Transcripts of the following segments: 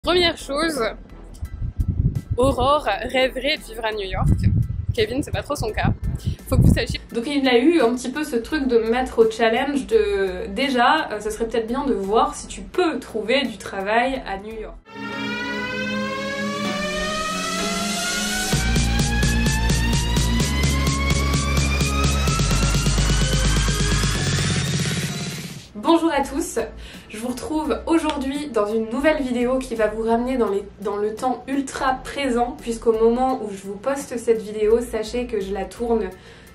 Première chose, Aurore rêverait de vivre à New York. Kevin, c'est pas trop son cas. Faut que vous sachiez. Donc il a eu un petit peu ce truc de me mettre au challenge de... Déjà, ce serait peut-être bien de voir si tu peux trouver du travail à New York. Bonjour à tous, je vous retrouve aujourd'hui dans une nouvelle vidéo qui va vous ramener dans le temps ultra présent, puisqu'au moment où je vous poste cette vidéo, sachez que je la tourne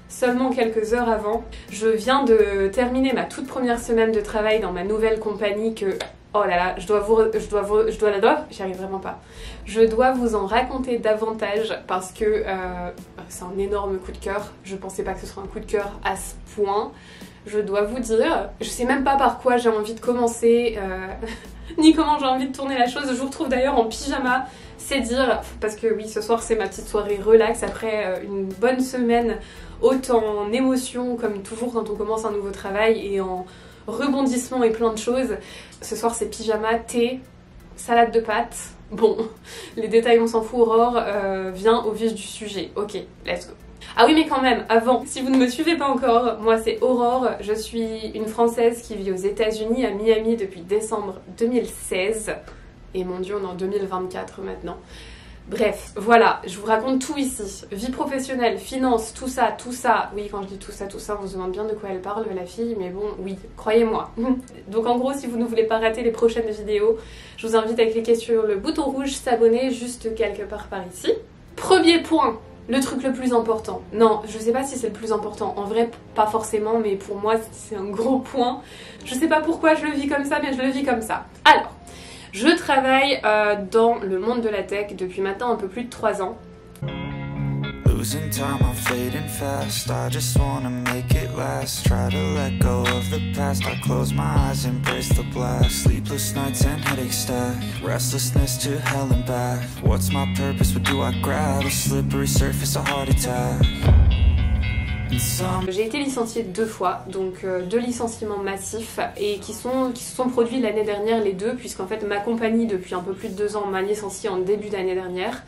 seulement quelques heures avant. Je viens de terminer ma toute première semaine de travail dans ma nouvelle compagnie que... Oh là là, j'y arrive vraiment pas. Je dois vous en raconter davantage parce que c'est un énorme coup de cœur. Je pensais pas que ce soit un coup de cœur à ce point. Je dois vous dire, je sais même pas par quoi j'ai envie de commencer, ni comment j'ai envie de tourner la chose. Je vous retrouve d'ailleurs en pyjama, c'est dire, parce que oui, ce soir c'est ma petite soirée relax après une bonne semaine, autant en émotion comme toujours quand on commence un nouveau travail et en rebondissement et plein de choses. Ce soir c'est pyjama, thé, salade de pâtes. Bon, les détails on s'en fout, Aurore vient au vif du sujet. Ok, let's go. Ah oui, mais quand même, avant, si vous ne me suivez pas encore, moi c'est Aurore, je suis une Française qui vit aux États-Unis à Miami depuis décembre 2016. Et mon Dieu, on est en 2024 maintenant. Bref, voilà, je vous raconte tout ici. Vie professionnelle, finances, tout ça, tout ça. Oui, quand je dis tout ça, on se demande bien de quoi elle parle, la fille, mais bon, oui, croyez-moi. Donc en gros, si vous ne voulez pas rater les prochaines vidéos, je vous invite à cliquer sur le bouton rouge, s'abonner juste quelque part par ici. Premier point. Le truc le plus important. Non, je sais pas si c'est le plus important. En vrai, pas forcément, mais pour moi, c'est un gros point. Je sais pas pourquoi je le vis comme ça, mais je le vis comme ça. Alors, je travaille dans le monde de la tech depuis maintenant un peu plus de 3 ans. Losing time, I'm fading fast. I just wanna make it last. Try to let go of the past. I close my eyes, embrace the blast. Sleepless nights and headaches stack. Restlessness to hell and back. What's my purpose? What do I grab? A slippery surface, a heart attack. J'ai été licenciée 2 fois, donc 2 licenciements massifs et qui se sont produits l'année dernière les deux, puisqu'en fait ma compagnie depuis un peu plus de 2 ans m'a licenciée en début d'année dernière.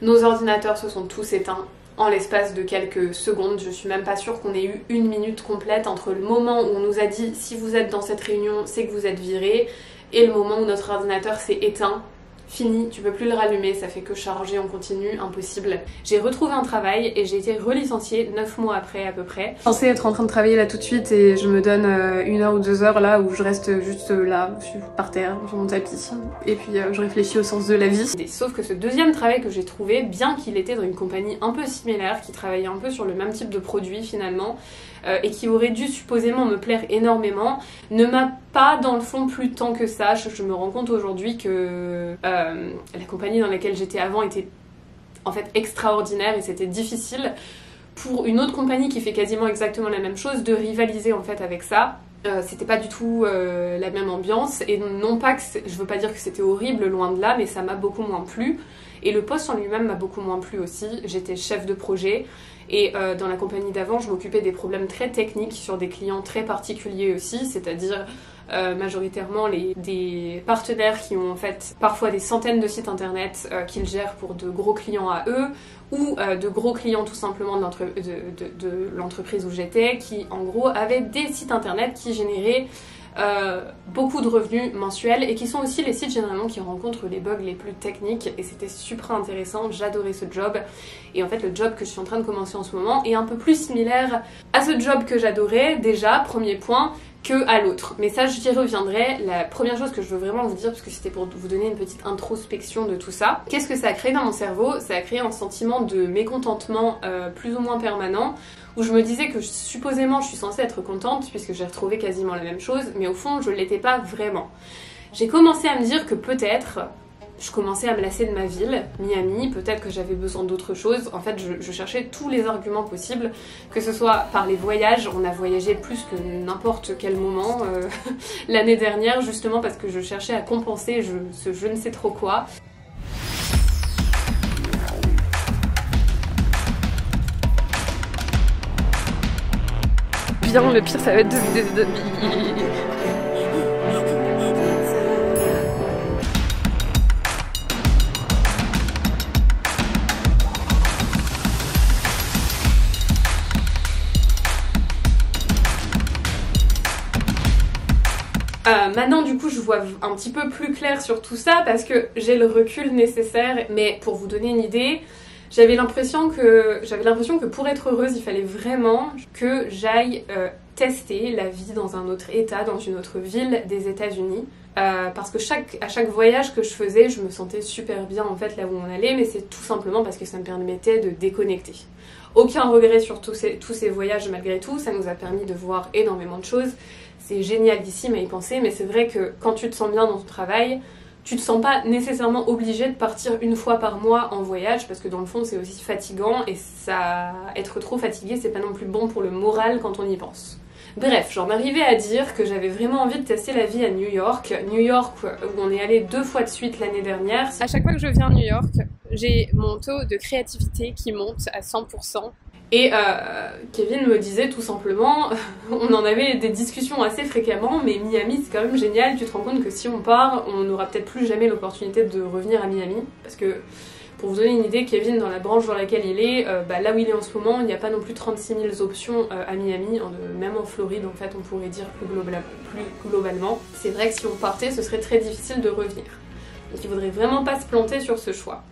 Nos ordinateurs se sont tous éteints en l'espace de quelques secondes. Je suis même pas sûre qu'on ait eu 1 minute complète entre le moment où on nous a dit si vous êtes dans cette réunion c'est que vous êtes viré et le moment où notre ordinateur s'est éteint. Fini, tu peux plus le rallumer, ça fait que charger en continu, impossible. J'ai retrouvé un travail et j'ai été relicenciée 9 mois après à peu près. Je pensais être en train de travailler là tout de suite et je me donne 1 heure ou 2 heures là où je reste juste là, je suis par terre, sur mon tapis. Et puis je réfléchis au sens de la vie. Sauf que ce deuxième travail que j'ai trouvé, bien qu'il était dans une compagnie un peu similaire, qui travaillait un peu sur le même type de produit finalement, et qui aurait dû supposément me plaire énormément, ne m'a pas dans le fond plus tant que ça. Je me rends compte aujourd'hui que la compagnie dans laquelle j'étais avant était en fait extraordinaire et c'était difficile pour une autre compagnie qui fait quasiment exactement la même chose de rivaliser en fait avec ça. C'était pas du tout la même ambiance et non pas que je veux pas dire que c'était horrible, loin de là, mais ça m'a beaucoup moins plu et le poste en lui-même m'a beaucoup moins plu aussi. J'étais chef de projet et dans la compagnie d'avant je m'occupais des problèmes très techniques sur des clients très particuliers aussi, c'est-à-dire majoritairement des partenaires qui ont en fait parfois des centaines de sites internet qu'ils gèrent pour de gros clients à eux ou de gros clients tout simplement de l'entreprise où j'étais qui en gros avaient des sites internet qui généraient beaucoup de revenus mensuels et qui sont aussi les sites généralement qui rencontrent les bugs les plus techniques et c'était super intéressant, j'adorais ce job et en fait le job que je suis en train de commencer en ce moment est un peu plus similaire à ce job que j'adorais déjà, premier point, que à l'autre. Mais ça j'y reviendrai. La première chose que je veux vraiment vous dire, parce que c'était pour vous donner une petite introspection de tout ça, qu'est-ce que ça a créé dans mon cerveau? Ça a créé un sentiment de mécontentement plus ou moins permanent, où je me disais que supposément je suis censée être contente puisque j'ai retrouvé quasiment la même chose, mais au fond je l'étais pas vraiment. J'ai commencé à me dire que peut-être je commençais à me lasser de ma ville, Miami, peut-être que j'avais besoin d'autre chose. En fait, je cherchais tous les arguments possibles, que ce soit par les voyages, on a voyagé plus que n'importe quel moment l'année dernière, justement parce que je cherchais à compenser ce je ne sais trop quoi. Bien, le pire ça va être de... Maintenant du coup je vois un petit peu plus clair sur tout ça parce que j'ai le recul nécessaire, mais pour vous donner une idée, j'avais l'impression que pour être heureuse il fallait vraiment que j'aille tester la vie dans un autre état, dans une autre ville des États-Unis. Parce que à chaque voyage que je faisais, je me sentais super bien en fait là où on allait, mais c'est tout simplement parce que ça me permettait de déconnecter. Aucun regret sur tous ces voyages malgré tout, ça nous a permis de voir énormément de choses. C'est génialissime à y penser, mais c'est vrai que quand tu te sens bien dans ton travail, tu te sens pas nécessairement obligé de partir une fois par mois en voyage, parce que dans le fond c'est aussi fatigant, et être trop fatigué c'est pas non plus bon pour le moral quand on y pense. Bref, j'en arrivais à dire que j'avais vraiment envie de tester la vie à New York. New York où on est allé 2 fois de suite l'année dernière. À chaque fois que je viens à New York, j'ai mon taux de créativité qui monte à 100%. Et Kevin me disait tout simplement, on en avait des discussions assez fréquemment, mais Miami c'est quand même génial, tu te rends compte que si on part, on n'aura peut-être plus jamais l'opportunité de revenir à Miami, parce que pour vous donner une idée, Kevin, dans la branche dans laquelle il est, là où il est en ce moment, il n'y a pas non plus 36 000 options à Miami, même en Floride en fait on pourrait dire plus globalement. C'est vrai que si on partait, ce serait très difficile de revenir. Donc il faudrait vraiment pas se planter sur ce choix.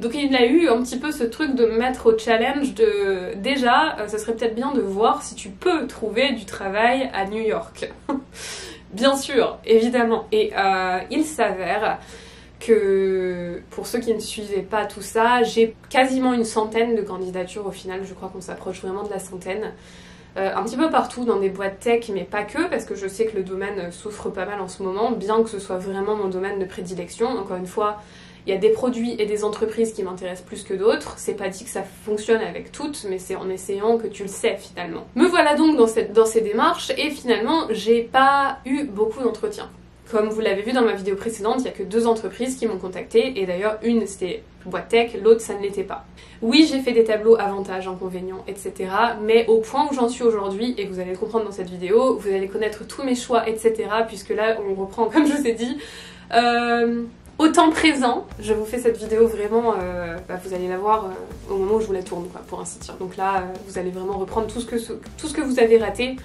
Donc il a eu un petit peu ce truc de me mettre au challenge de... Déjà, ça serait peut-être bien de voir si tu peux trouver du travail à New York. Bien sûr, évidemment. Et il s'avère que, pour ceux qui ne suivaient pas tout ça, j'ai quasiment une centaine de candidatures au final, je crois qu'on s'approche vraiment de la centaine. Un petit peu partout dans des boîtes tech, mais pas que, parce que je sais que le domaine souffre pas mal en ce moment, bien que ce soit vraiment mon domaine de prédilection. Encore une fois, il y a des produits et des entreprises qui m'intéressent plus que d'autres. C'est pas dit que ça fonctionne avec toutes, mais c'est en essayant que tu le sais finalement. Me voilà donc dans ces démarches, et finalement, j'ai pas eu beaucoup d'entretiens. Comme vous l'avez vu dans ma vidéo précédente, il y a que 2 entreprises qui m'ont contactée, et d'ailleurs une c'était boîte tech, l'autre ça ne l'était pas. Oui, j'ai fait des tableaux avantages, inconvénients, etc. Mais au point où j'en suis aujourd'hui, et vous allez le comprendre dans cette vidéo, vous allez connaître tous mes choix, etc. Puisque là on reprend, comme je vous ai dit, au temps présent. Je vous fais cette vidéo vraiment, vous allez la voir au moment où je vous la tourne, quoi, pour ainsi dire. Donc là, vous allez vraiment reprendre tout ce que vous avez raté,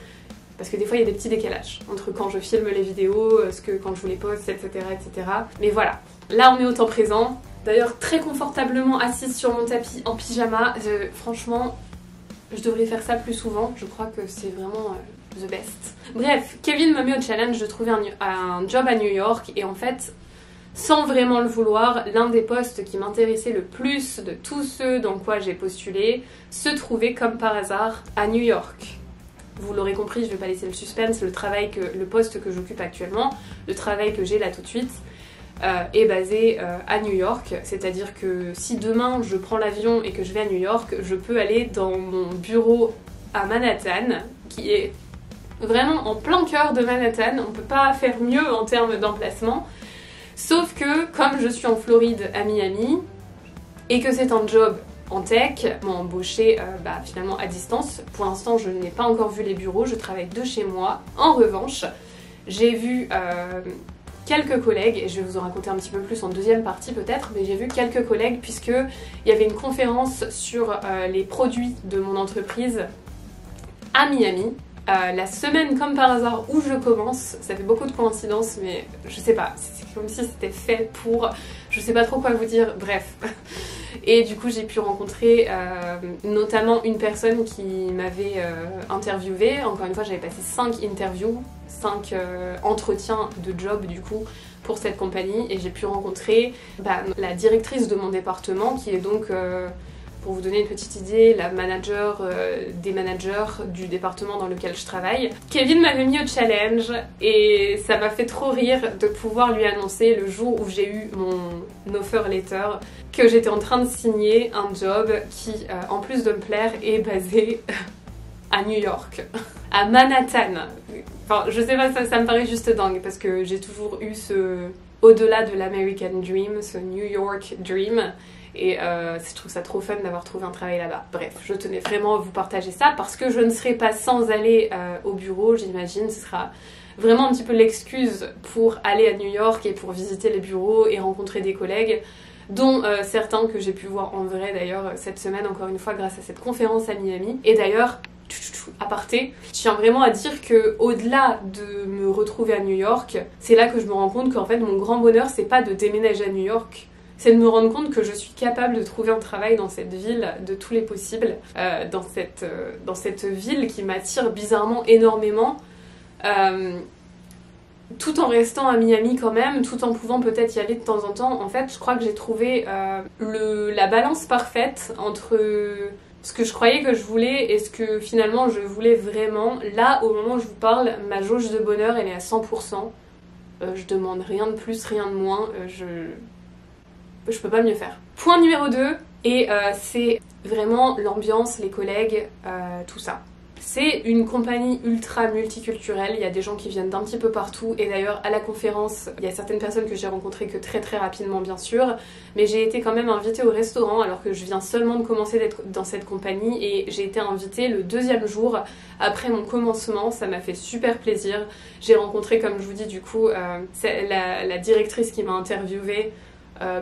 parce que des fois il y a des petits décalages entre quand je filme les vidéos, quand je vous les poste, etc., etc. Mais voilà, là on est au temps présent. D'ailleurs très confortablement assise sur mon tapis en pyjama. Franchement, je devrais faire ça plus souvent. Je crois que c'est vraiment the best. Bref, Kevin m'a mis au challenge de trouver un job à New York, et en fait, sans vraiment le vouloir, l'un des postes qui m'intéressait le plus de tous ceux dans quoi j'ai postulé se trouvait comme par hasard à New York. Vous l'aurez compris, je ne vais pas laisser le suspense, le poste que j'occupe actuellement, le travail que j'ai là tout de suite, est basé à New York. C'est-à-dire que si demain je prends l'avion et que je vais à New York, je peux aller dans mon bureau à Manhattan, qui est vraiment en plein cœur de Manhattan. On ne peut pas faire mieux en termes d'emplacement. Sauf que, comme je suis en Floride à Miami, et que c'est un job en tech, m'ont embauché finalement à distance. Pour l'instant, je n'ai pas encore vu les bureaux, je travaille de chez moi. En revanche, j'ai vu quelques collègues, et je vais vous en raconter un petit peu plus en deuxième partie peut-être, mais j'ai vu quelques collègues puisqu'il y avait une conférence sur les produits de mon entreprise à Miami. La semaine comme par hasard où je commence, ça fait beaucoup de coïncidences, mais je sais pas, c'est comme si c'était fait pour... Je sais pas trop quoi vous dire, bref. Et du coup j'ai pu rencontrer notamment une personne qui m'avait interviewée. Encore une fois, j'avais passé 5 interviews, 5 entretiens de job du coup pour cette compagnie, et j'ai pu rencontrer la directrice de mon département, qui est donc... pour vous donner une petite idée, la manager des managers du département dans lequel je travaille. Kevin m'avait mis au challenge, et ça m'a fait trop rire de pouvoir lui annoncer le jour où j'ai eu mon offer letter que j'étais en train de signer un job qui, en plus de me plaire, est basé à New York, à Manhattan. Enfin, je sais pas, ça me paraît juste dingue, parce que j'ai toujours eu au-delà de l'American Dream, ce New York Dream. Et je trouve ça trop fun d'avoir trouvé un travail là-bas. Bref, je tenais vraiment à vous partager ça parce que je ne serai pas sans aller au bureau, j'imagine. Ce sera vraiment un petit peu l'excuse pour aller à New York et pour visiter les bureaux et rencontrer des collègues, dont certains que j'ai pu voir en vrai d'ailleurs cette semaine, encore une fois grâce à cette conférence à Miami. Et d'ailleurs, aparté, je tiens vraiment à dire que au-delà de me retrouver à New York, c'est là que je me rends compte qu'en fait mon grand bonheur c'est pas de déménager à New York, c'est de me rendre compte que je suis capable de trouver un travail dans cette ville de tous les possibles, dans cette ville qui m'attire bizarrement énormément, tout en restant à Miami quand même, tout en pouvant peut-être y aller de temps en temps. En fait, je crois que j'ai trouvé la balance parfaite entre ce que je croyais que je voulais et ce que finalement je voulais vraiment. Là, au moment où je vous parle, ma jauge de bonheur, elle est à 100%. Je demande rien de plus, rien de moins. Je peux pas mieux faire. Point numéro 2, et c'est vraiment l'ambiance, les collègues, tout ça. C'est une compagnie ultra multiculturelle, il y a des gens qui viennent d'un petit peu partout, et d'ailleurs à la conférence, il y a certaines personnes que j'ai rencontrées que très très rapidement bien sûr, mais j'ai été quand même invitée au restaurant alors que je viens seulement de commencer d'être dans cette compagnie, et j'ai été invitée le 2e jour après mon commencement, ça m'a fait super plaisir. J'ai rencontré, comme je vous dis du coup, la directrice qui m'a interviewée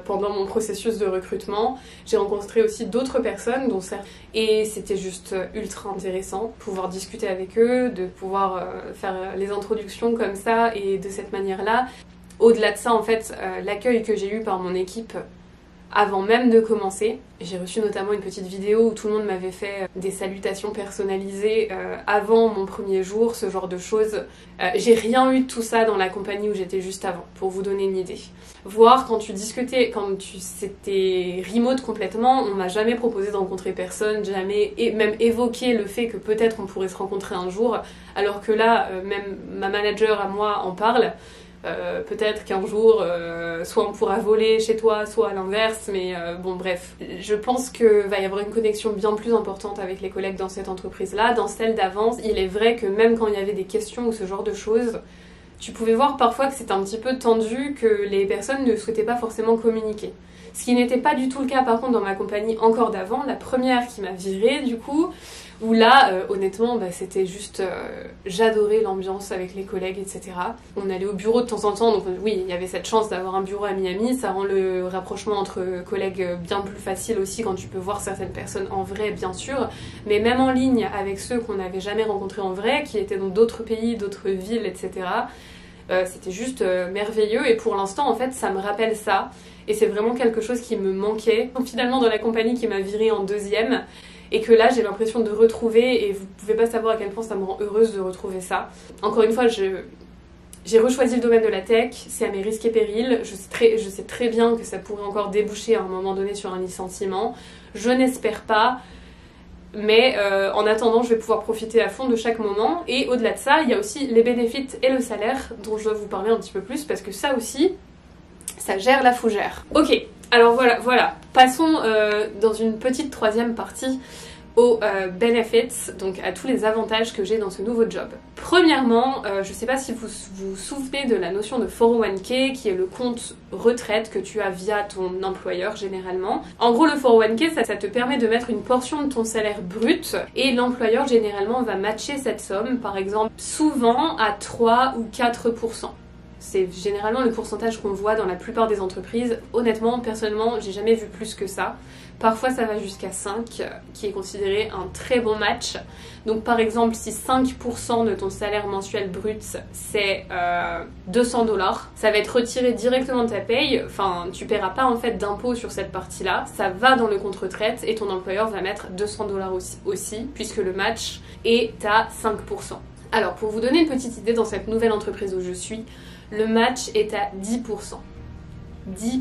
pendant mon processus de recrutement. J'ai rencontré aussi d'autres personnes, dont certains, et c'était juste ultra intéressant de pouvoir discuter avec eux, de pouvoir faire les introductions comme ça et de cette manière-là. Au-delà de ça, en fait, l'accueil que j'ai eu par mon équipe avant même de commencer, j'ai reçu notamment une petite vidéo où tout le monde m'avait fait des salutations personnalisées avant mon premier jour, ce genre de choses. J'ai rien eu de tout ça dans la compagnie où j'étais juste avant, pour vous donner une idée. Voir quand tu discutais, c'était remote complètement, on m'a jamais proposé de rencontrer personne, jamais même évoqué le fait que peut-être on pourrait se rencontrer un jour, alors que là, même ma manager à moi en parle. Peut-être qu'un jour, soit on pourra voler chez toi, soit à l'inverse, mais bon bref. Je pense qu'il va y avoir une connexion bien plus importante avec les collègues dans cette entreprise-là. Dans celle d'avance, il est vrai que même quand il y avait des questions ou ce genre de choses, tu pouvais voir parfois que c'était un petit peu tendu, que les personnes ne souhaitaient pas forcément communiquer. Ce qui n'était pas du tout le cas par contre dans ma compagnie encore d'avant, la première qui m'a virée du coup, où là, honnêtement, c'était juste... j'adorais l'ambiance avec les collègues, etc. On allait au bureau de temps en temps, donc oui, il y avait cette chance d'avoir un bureau à Miami, ça rend le rapprochement entre collègues bien plus facile aussi quand tu peux voir certaines personnes en vrai, bien sûr, mais même en ligne avec ceux qu'on n'avait jamais rencontrés en vrai, qui étaient dans d'autres pays, d'autres villes, etc., c'était juste merveilleux, et pour l'instant, en fait, ça me rappelle ça, et c'est vraiment quelque chose qui me manquait, finalement, dans la compagnie qui m'a virée en 2e, et que là j'ai l'impression de retrouver, et vous pouvez pas savoir à quel point ça me rend heureuse de retrouver ça. Encore une fois, j'ai rechoisi le domaine de la tech, c'est à mes risques et périls, je sais très bien que ça pourrait encore déboucher à un moment donné sur un licenciement, je n'espère pas, mais en attendant je vais pouvoir profiter à fond de chaque moment, et au-delà de ça, il y a aussi les bénéfices et le salaire dont je dois vous parler un petit peu plus, parce que ça aussi, ça gère la fougère. Ok. Alors voilà. Passons dans une petite 3e partie aux benefits, donc à tous les avantages que j'ai dans ce nouveau job. Premièrement, je sais pas si vous vous souvenez de la notion de 401k, qui est le compte retraite que tu as via ton employeur généralement. En gros, le 401k, ça te permet de mettre une portion de ton salaire brut, et l'employeur généralement va matcher cette somme, par exemple, souvent à 3 ou 4%. C'est généralement le pourcentage qu'on voit dans la plupart des entreprises. Honnêtement, personnellement, j'ai jamais vu plus que ça. Parfois, ça va jusqu'à 5, qui est considéré un très bon match. Donc, par exemple, si 5% de ton salaire mensuel brut, c'est $200, ça va être retiré directement de ta paye. Enfin, tu paieras pas en fait d'impôt sur cette partie-là. Ça va dans le compte retraite et ton employeur va mettre $200 aussi, puisque le match est à 5%. Alors, pour vous donner une petite idée, dans cette nouvelle entreprise où je suis, le match est à 10%. 10%.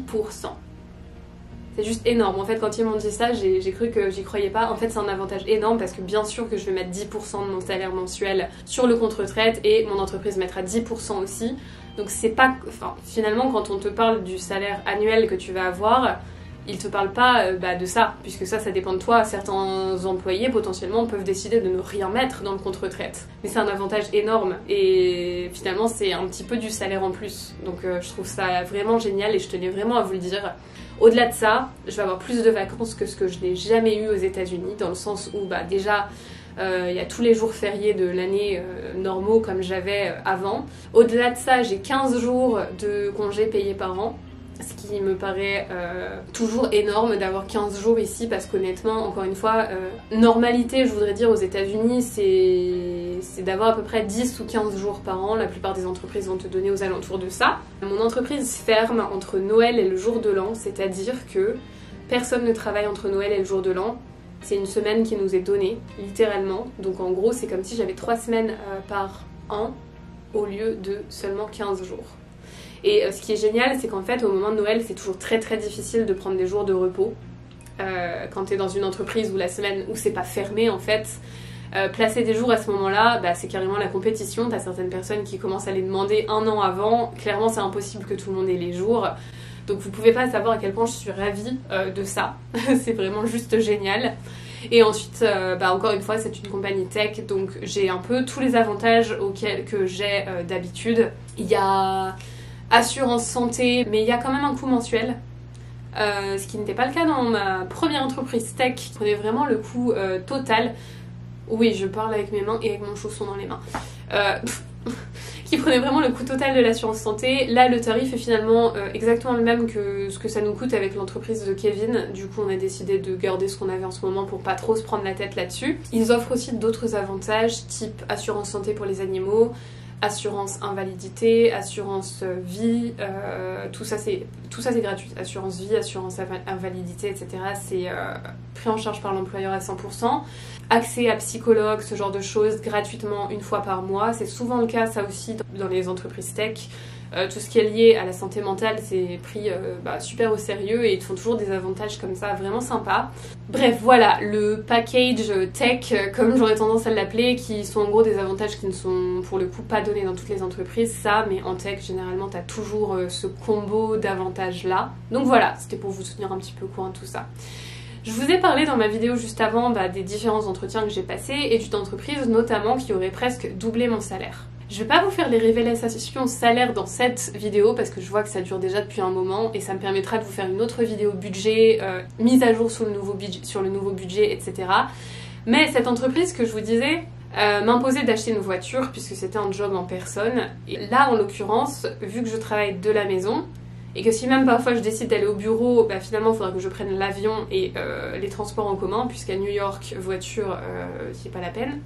C'est juste énorme. En fait, quand ils m'ont dit ça, j'ai cru que j'y croyais pas. En fait, c'est un avantage énorme parce que bien sûr que je vais mettre 10% de mon salaire mensuel sur le compte retraite, et mon entreprise mettra 10% aussi. Donc c'est pas... Enfin, finalement, quand on te parle du salaire annuel que tu vas avoir, ils te parlent pas de ça, puisque ça dépend de toi. Certains employés potentiellement peuvent décider de ne rien mettre dans le compte retraite, mais c'est un avantage énorme, et finalement c'est un petit peu du salaire en plus, donc je trouve ça vraiment génial, et je tenais vraiment à vous le dire. Au-delà de ça, je vais avoir plus de vacances que ce que je n'ai jamais eu aux États-Unis, dans le sens où déjà il y a tous les jours fériés de l'année normaux comme j'avais avant. Au-delà de ça, j'ai 15 jours de congés payés par an, ce qui me paraît toujours énorme d'avoir 15 jours ici, parce qu'honnêtement, encore une fois, normalité, je voudrais dire, aux États-Unis, c'est d'avoir à peu près 10 ou 15 jours par an. La plupart des entreprises vont te donner aux alentours de ça. Mon entreprise ferme entre Noël et le jour de l'an, c'est-à-dire que personne ne travaille entre Noël et le jour de l'an. C'est une semaine qui nous est donnée, littéralement. Donc en gros, c'est comme si j'avais 3 semaines par an au lieu de seulement 15 jours. Et ce qui est génial, c'est qu'en fait, au moment de Noël, c'est toujours très très difficile de prendre des jours de repos. Quand tu es dans une entreprise où la semaine où c'est pas fermé, en fait, placer des jours à ce moment-là, bah, c'est carrément la compétition. T'as certaines personnes qui commencent à les demander un an avant. Clairement, c'est impossible que tout le monde ait les jours. Donc vous pouvez pas savoir à quel point je suis ravie de ça. C'est vraiment juste génial. Et ensuite, bah, encore une fois, c'est une compagnie tech, donc j'ai un peu tous les avantages que j'ai d'habitude. Il y a assurance santé, mais il y a quand même un coût mensuel. Ce qui n'était pas le cas dans ma première entreprise tech, qui prenait vraiment le coût total. Oui, je parle avec mes mains et avec mon chausson dans les mains. Qui prenait vraiment le coût total de l'assurance santé. Là, le tarif est finalement exactement le même que ce que ça nous coûte avec l'entreprise de Kevin. Du coup, on a décidé de garder ce qu'on avait en ce moment pour pas trop se prendre la tête là-dessus. Ils offrent aussi d'autres avantages, type assurance santé pour les animaux, assurance invalidité, assurance vie, tout ça c'est gratuit. Assurance vie, assurance invalidité, etc. C'est pris en charge par l'employeur à 100%. Accès à psychologue, ce genre de choses, gratuitement une fois par mois. C'est souvent le cas, ça aussi, dans les entreprises tech. Tout ce qui est lié à la santé mentale, c'est pris super au sérieux et ils te font toujours des avantages comme ça, vraiment sympas. Bref, voilà, le package tech, comme j'aurais tendance à l'appeler, qui sont en gros des avantages qui ne sont pour le coup pas donnés dans toutes les entreprises, ça, mais en tech, généralement, t'as toujours ce combo d'avantages-là. Donc voilà, c'était pour vous tenir un petit peu au courant de tout ça. Je vous ai parlé dans ma vidéo juste avant des différents entretiens que j'ai passés et d'une entreprise notamment qui aurait presque doublé mon salaire. Je vais pas vous faire les révélations salaire dans cette vidéo parce que je vois que ça dure déjà depuis un moment et ça me permettra de vous faire une autre vidéo budget, mise à jour sur le nouveau budget, etc. Mais cette entreprise que je vous disais m'imposait d'acheter une voiture puisque c'était un job en personne. Et là, en l'occurrence, vu que je travaille de la maison, et que si même parfois je décide d'aller au bureau, bah finalement il faudra que je prenne l'avion et les transports en commun, puisqu'à New York, voiture, c'est pas la peine.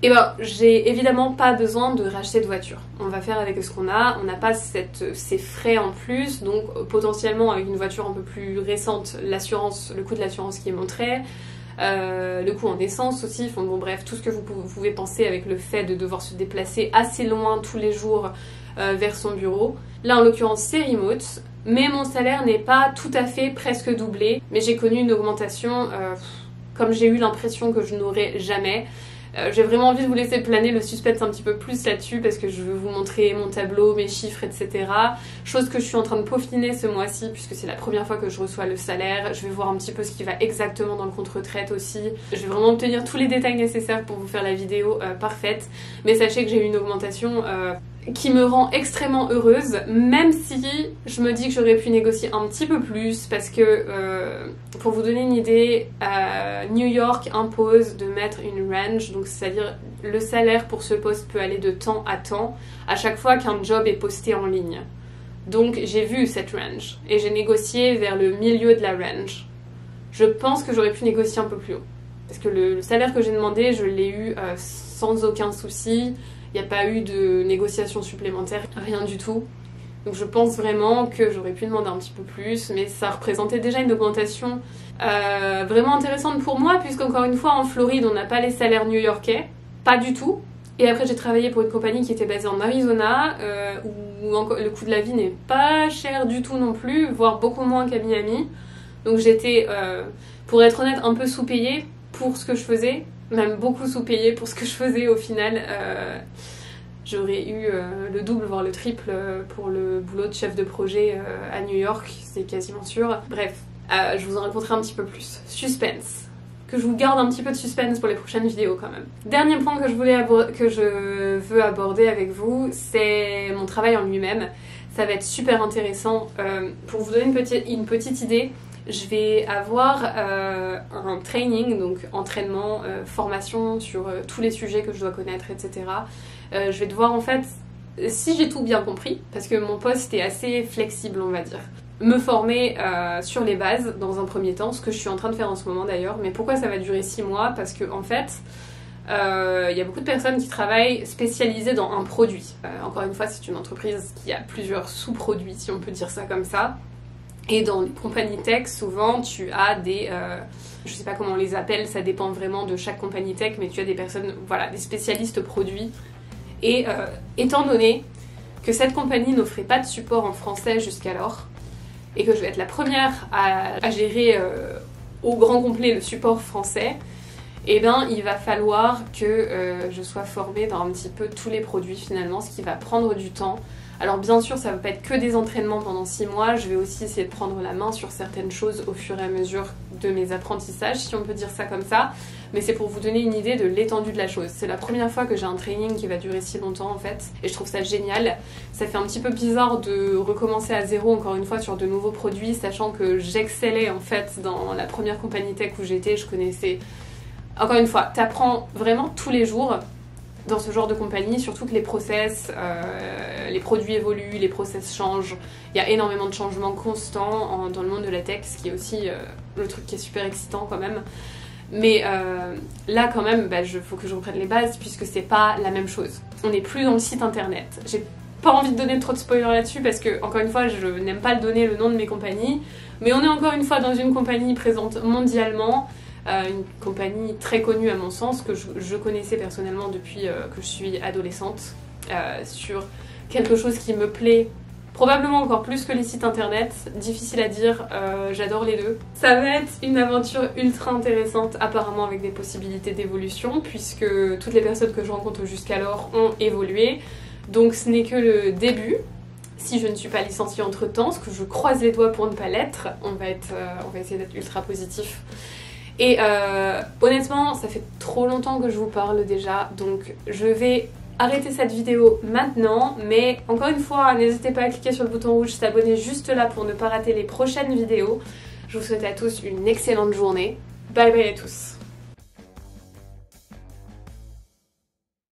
Et ben j'ai évidemment pas besoin de racheter de voiture. On va faire avec ce qu'on a, on n'a pas ces frais en plus, donc potentiellement avec une voiture un peu plus récente, le coût de l'assurance qui est montré. Le coût en essence aussi, enfin bon bref, tout ce que vous pouvez penser avec le fait de devoir se déplacer assez loin tous les jours vers son bureau. Là en l'occurrence c'est remote, mais mon salaire n'est pas tout à fait presque doublé, mais j'ai connu une augmentation comme j'ai eu l'impression que je n'aurais jamais. J'ai vraiment envie de vous laisser planer le suspense un petit peu plus là-dessus parce que je veux vous montrer mon tableau, mes chiffres, etc. Chose que je suis en train de peaufiner ce mois-ci puisque c'est la première fois que je reçois le salaire. Je vais voir un petit peu ce qui va exactement dans le compte retraite aussi. Je vais vraiment obtenir tous les détails nécessaires pour vous faire la vidéo parfaite. Mais sachez que j'ai eu une augmentation qui me rend extrêmement heureuse, même si je me dis que j'aurais pu négocier un petit peu plus parce que, pour vous donner une idée, New York impose de mettre une range, donc c'est-à-dire le salaire pour ce poste peut aller de temps à temps à chaque fois qu'un job est posté en ligne. Donc j'ai vu cette range et j'ai négocié vers le milieu de la range. Je pense que j'aurais pu négocier un peu plus haut parce que le salaire que j'ai demandé, je l'ai eu sans aucun souci. Il n'y a pas eu de négociation supplémentaire, rien du tout. Donc je pense vraiment que j'aurais pu demander un petit peu plus, mais ça représentait déjà une augmentation vraiment intéressante pour moi, puisqu'encore une fois en Floride on n'a pas les salaires new-yorkais, pas du tout. Et après j'ai travaillé pour une compagnie qui était basée en Arizona, où le coût de la vie n'est pas cher du tout non plus, voire beaucoup moins qu'à Miami. Donc j'étais, pour être honnête, un peu sous-payée pour ce que je faisais. Même beaucoup sous-payé pour ce que je faisais au final. J'aurais eu le double voire le triple pour le boulot de chef de projet à New York, c'est quasiment sûr. Bref, je vous en raconterai un petit peu plus. Suspense. Que je vous garde un petit peu de suspense pour les prochaines vidéos quand même. Dernier point que je veux aborder avec vous, c'est mon travail en lui-même. Ça va être super intéressant. Pour vous donner une petite idée, je vais avoir un training, donc entraînement, formation sur tous les sujets que je dois connaître, etc. Je vais devoir en fait, si j'ai tout bien compris, parce que mon poste est assez flexible on va dire, me former sur les bases dans un premier temps, ce que je suis en train de faire en ce moment d'ailleurs. Mais pourquoi ça va durer 6 mois? Parce que en fait, y a beaucoup de personnes qui travaillent spécialisées dans un produit. Encore une fois, c'est une entreprise qui a plusieurs sous-produits, si on peut dire ça comme ça. Et dans les compagnies tech, souvent, tu as des... je sais pas comment on les appelle, ça dépend vraiment de chaque compagnie tech, mais tu as des personnes, voilà, des spécialistes produits. Et étant donné que cette compagnie n'offrait pas de support en français jusqu'alors, et que je vais être la première à gérer au grand complet le support français, eh bien il va falloir que je sois formée dans un petit peu tous les produits finalement, ce qui va prendre du temps. Alors bien sûr ça ne va pas être que des entraînements pendant 6 mois, je vais aussi essayer de prendre la main sur certaines choses au fur et à mesure de mes apprentissages, si on peut dire ça comme ça, mais c'est pour vous donner une idée de l'étendue de la chose. C'est la première fois que j'ai un training qui va durer si longtemps en fait, et je trouve ça génial. Ça fait un petit peu bizarre de recommencer à zéro encore une fois sur de nouveaux produits, sachant que j'excellais en fait dans la première compagnie tech où j'étais, je connaissais... Encore une fois, t'apprends vraiment tous les jours dans ce genre de compagnie, surtout que les process, les produits évoluent, les process changent, il y a énormément de changements constants dans le monde de la tech, ce qui est aussi le truc qui est super excitant quand même. Mais là quand même, faut que je reprenne les bases puisque c'est pas la même chose. On n'est plus dans le site internet. J'ai pas envie de donner trop de spoilers là-dessus parce que, encore une fois, je n'aime pas donner le nom de mes compagnies, mais on est encore une fois dans une compagnie présente mondialement, une compagnie très connue à mon sens, que je connaissais personnellement depuis que je suis adolescente, sur quelque chose qui me plaît probablement encore plus que les sites internet, difficile à dire, j'adore les deux. Ça va être une aventure ultra intéressante apparemment avec des possibilités d'évolution puisque toutes les personnes que je rencontre jusqu'alors ont évolué, donc ce n'est que le début. Si je ne suis pas licenciée entre temps, ce que je croise les doigts pour ne pas l'être, on va essayer d'être ultra positif. Et honnêtement, ça fait trop longtemps que je vous parle déjà, donc je vais arrêter cette vidéo maintenant, mais encore une fois, n'hésitez pas à cliquer sur le bouton rouge, s'abonner juste là pour ne pas rater les prochaines vidéos. Je vous souhaite à tous une excellente journée. Bye bye à tous.